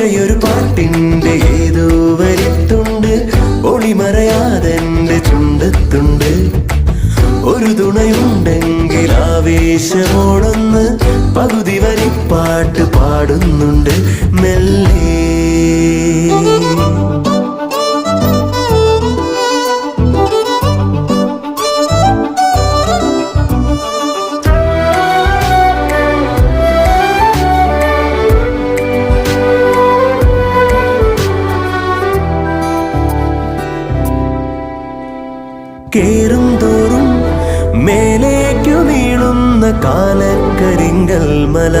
പഴയൊരു പാട്ടിന്റെ ഏതോ വരിത്തുണ്ട് ഒളിമറയാതെന്റെ ചുണ്ടത്തുണ്ട്. ഒരു തുണയുണ്ടെങ്കിൽ ആവേശമോടൊന്ന് പകുതി വരി പാട്ട് പാടുന്നുണ്ട് മെല്ലെ. കേറും തോറും മേലേക്കു നീളുന്ന കാലക്കരിങ്കൽ മല.